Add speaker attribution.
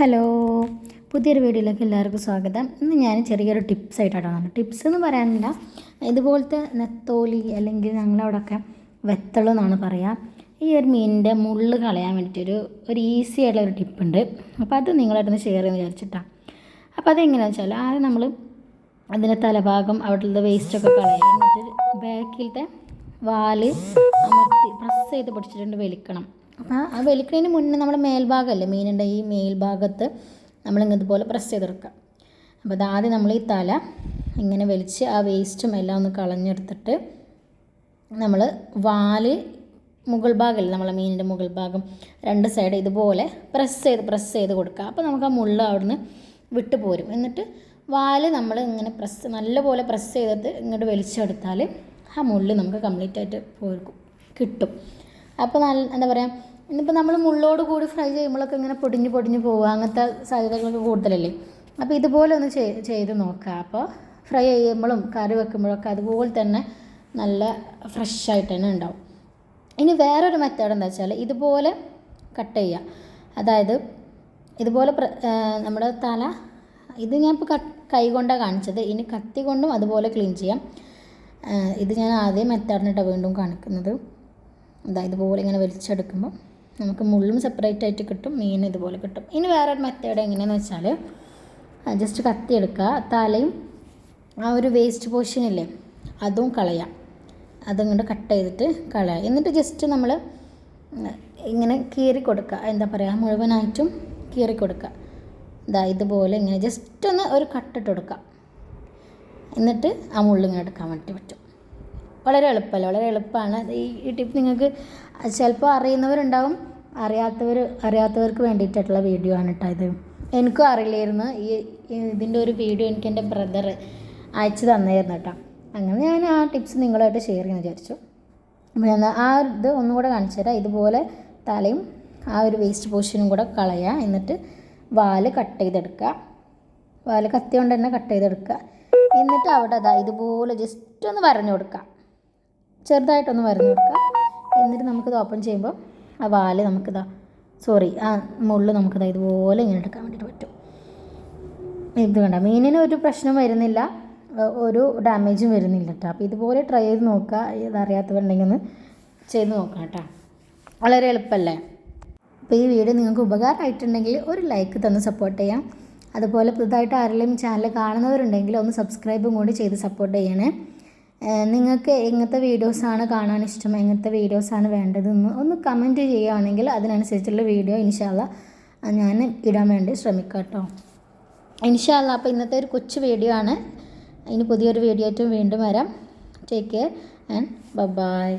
Speaker 1: Hello, പുതിയൊരു വീഡിയോയിലേക്ക് എല്ലാവർക്കും സ്വാഗതം. ഇന്ന് ഞാൻ ചെറിയൊരു ടിപ്സ് ആയിട്ടാണ് വന്നത്. ടിപ്സ് എന്ന് പറയാനില്ല, ഇതുപോലത്തെ നെത്തോലി അല്ലെങ്കിൽ ഞങ്ങളവിടെയൊക്കെ വെത്തളം എന്നാണ് പറയുക. ഈ ഒരു മീനിൻ്റെ മുള്ള് കളയാൻ വേണ്ടിയിട്ടൊരു ഈസി ആയിട്ടുള്ള ഒരു ടിപ്പുണ്ട്. അപ്പോൾ അത് നിങ്ങളായിട്ടൊന്ന് ഷെയർ ചെയ്യാൻ വിചാരിച്ചിട്ടാണ്. അപ്പോൾ അതെങ്ങനെയാണെന്ന് വെച്ചാൽ ആദ്യം നമ്മൾ അതിൻ്റെ തലഭാഗം അവിടുത്തെ വേസ്റ്റൊക്കെ കളയാം. എന്നിട്ട് ബാക്കിലത്തെ വാല് അമർത്തി പ്രസ് ചെയ്ത് പിടിച്ചിട്ടുണ്ട് വലിക്കണം. അപ്പോൾ ആ വലിക്കുന്നതിന് മുന്നേ നമ്മുടെ മേൽഭാഗമല്ലേ മീനിൻ്റെ ഈ മേൽഭാഗത്ത് നമ്മളിതുപോലെ പ്രസ് ചെയ്തെടുക്കുക. അപ്പോൾ അതാദ്യം നമ്മൾ ഈ തല ഇങ്ങനെ വലിച്ച് ആ വേസ്റ്റും എല്ലാം ഒന്ന് കളഞ്ഞെടുത്തിട്ട് നമ്മൾ വാല് മുകൾ ഭാഗമല്ലേ നമ്മളെ മീനിൻ്റെ മുകൾ ഭാഗം രണ്ട് സൈഡ് ഇതുപോലെ പ്രസ് ചെയ്ത് കൊടുക്കുക. അപ്പോൾ നമുക്ക് ആ മുള്ള അവിടുന്ന് വിട്ടു പോരും. എന്നിട്ട് വാല് നമ്മൾ ഇങ്ങനെ നല്ലപോലെ പ്രസ് ചെയ്തിട്ട് ഇങ്ങോട്ട് വലിച്ചെടുത്താൽ ആ മുള്ള് നമുക്ക് കംപ്ലീറ്റ് ആയിട്ട് കിട്ടും. അപ്പോൾ എന്താ പറയുക, ഇന്നിപ്പോൾ നമ്മൾ മുള്ളോട് കൂടി ഫ്രൈ ചെയ്യുമ്പോഴൊക്കെ ഇങ്ങനെ പൊടിഞ്ഞ് പോവുക, അങ്ങനത്തെ സാധ്യതകളൊക്കെ കൂടുതലല്ലേ. അപ്പോൾ ഇതുപോലെ ഒന്ന് ചെയ്ത് നോക്കുക. അപ്പോൾ ഫ്രൈ ചെയ്യുമ്പോഴും കറി വെക്കുമ്പോഴൊക്കെ അതുപോലെ തന്നെ നല്ല ഫ്രഷ് ആയിട്ട് തന്നെ ഉണ്ടാവും. ഇനി വേറൊരു മെത്തേഡ് എന്താ വെച്ചാൽ ഇതുപോലെ കട്ട് ചെയ്യുക. അതായത് ഇതുപോലെ നമ്മുടെ തല ഇത് ഞാനിപ്പോൾ കൈ കൊണ്ടാണ് കാണിച്ചത്. ഇനി കത്തി കൊണ്ടും അതുപോലെ ക്ലീൻ ചെയ്യാം. ഇത് ഞാൻ ആദ്യം മെത്തേഡിനിട്ട് വീണ്ടും കാണിക്കുന്നത്. ഇതുപോലെ ഇങ്ങനെ വലിച്ചെടുക്കുമ്പോൾ നമുക്ക് മുള്ളും സെപ്പറേറ്റ് ആയിട്ട് കിട്ടും, മീൻ ഇതുപോലെ കിട്ടും. ഇനി വേറൊരു മെത്തേഡ് എങ്ങനെയാണെന്ന് വെച്ചാൽ ജസ്റ്റ് കത്തി എടുക്കുക, തലയും ആ ഒരു വേസ്റ്റ് പോർഷനില്ലേ അതും കളയാം. അതങ്ങോട്ട് കട്ട് ചെയ്തിട്ട് കളയാം. എന്നിട്ട് ജസ്റ്റ് നമ്മൾ ഇങ്ങനെ കീറി കൊടുക്കുക, എന്താ പറയുക, മുഴുവനായിട്ടും കീറി കൊടുക്കുക. ഇതുപോലെ ഇങ്ങനെ ജസ്റ്റ് ഒന്ന് ഒരു കട്ടിട്ട് കൊടുക്കുക. എന്നിട്ട് ആ മുള്ളിങ്ങനെ എടുക്കാൻ വേണ്ടി പറ്റും. വളരെ എളുപ്പമാണ്. ഈ ടിപ്പ് നിങ്ങൾക്ക് ചിലപ്പോൾ അറിയുന്നവരുണ്ടാവും, അറിയാത്തവർക്ക് വേണ്ടിയിട്ടുള്ള വീഡിയോ ആണ് കേട്ടോ ഇത്. എനിക്കും അറിയില്ലായിരുന്നു. ഇതിൻ്റെ ഒരു വീഡിയോ എനിക്ക് എൻ്റെ ബ്രദർ അയച്ചു തന്നായിരുന്നു കേട്ടോ. അങ്ങനെ ഞാൻ ആ ടിപ്സ് നിങ്ങളായിട്ട് ഷെയർ ചെയ്യാൻ വിചാരിച്ചു. അപ്പോൾ ഞാൻ ആ ഇത് ഒന്നും കൂടെ കാണിച്ചു തരാം. ഇതുപോലെ തലയും ആ ഒരു വേസ്റ്റ് പോർഷനും കൂടെ കളയുക. എന്നിട്ട് വാല് കട്ട് ചെയ്തെടുക്കുക. വാല് കത്തി കൊണ്ട് തന്നെ കട്ട് ചെയ്തെടുക്കുക. എന്നിട്ട് അവിടെ ഇതുപോലെ ജസ്റ്റ് ഒന്ന് വരഞ്ഞു കൊടുക്കുക, ചെറുതായിട്ടൊന്ന് വരഞ്ഞു കൊടുക്കുക. എന്നിട്ട് നമുക്കിത് ഓപ്പൺ ചെയ്യുമ്പോൾ ആ വാല് ആ മുള്ള് നമുക്കിത് ഇതുപോലെ ഇങ്ങനെ എടുക്കാൻ വേണ്ടിയിട്ട് പറ്റും. ഇത് കണ്ട മീനിന് ഒരു പ്രശ്നം വരുന്നില്ല, ഒരു ഡാമേജും വരുന്നില്ല കേട്ടോ. അപ്പോൾ ഇതുപോലെ ട്രൈ ചെയ്ത് നോക്കുക. ഇതറിയാത്തവരുണ്ടെങ്കിൽ ഒന്ന് ചെയ്ത് നോക്കാം കേട്ടോ. വളരെ എളുപ്പമല്ലേ. അപ്പോൾ ഈ വീഡിയോ നിങ്ങൾക്ക് ഉപകാരമായിട്ടുണ്ടെങ്കിൽ ഒരു ലൈക്ക് തന്ന് സപ്പോർട്ട് ചെയ്യാം. അതുപോലെ പുതുതായിട്ട് ആരെങ്കിലും ചാനൽ കാണുന്നവരുണ്ടെങ്കിൽ ഒന്ന് സബ്സ്ക്രൈബും കൂടി ചെയ്ത് സപ്പോർട്ട് ചെയ്യണേ. നിങ്ങൾക്ക് എങ്ങനത്തെ വീഡിയോസാണ് കാണാൻ ഇഷ്ടം, എങ്ങനത്തെ വീഡിയോസാണ് വേണ്ടതെന്ന് ഒന്ന് കമൻറ്റ് ചെയ്യുകയാണെങ്കിൽ അതിനനുസരിച്ചുള്ള വീഡിയോ ഇൻഷാ അല്ലാഹ് ഞാൻ ഇടാൻ വേണ്ടി ശ്രമിക്കാം കേട്ടോ. ഇൻഷാ അല്ലാഹ്. അപ്പോൾ ഇന്നത്തെ ഒരു കൊച്ചു വീഡിയോ ആണ്. ഇനി പുതിയൊരു വീഡിയോ ആയിട്ട് വീണ്ടും വരാം. Take care and by.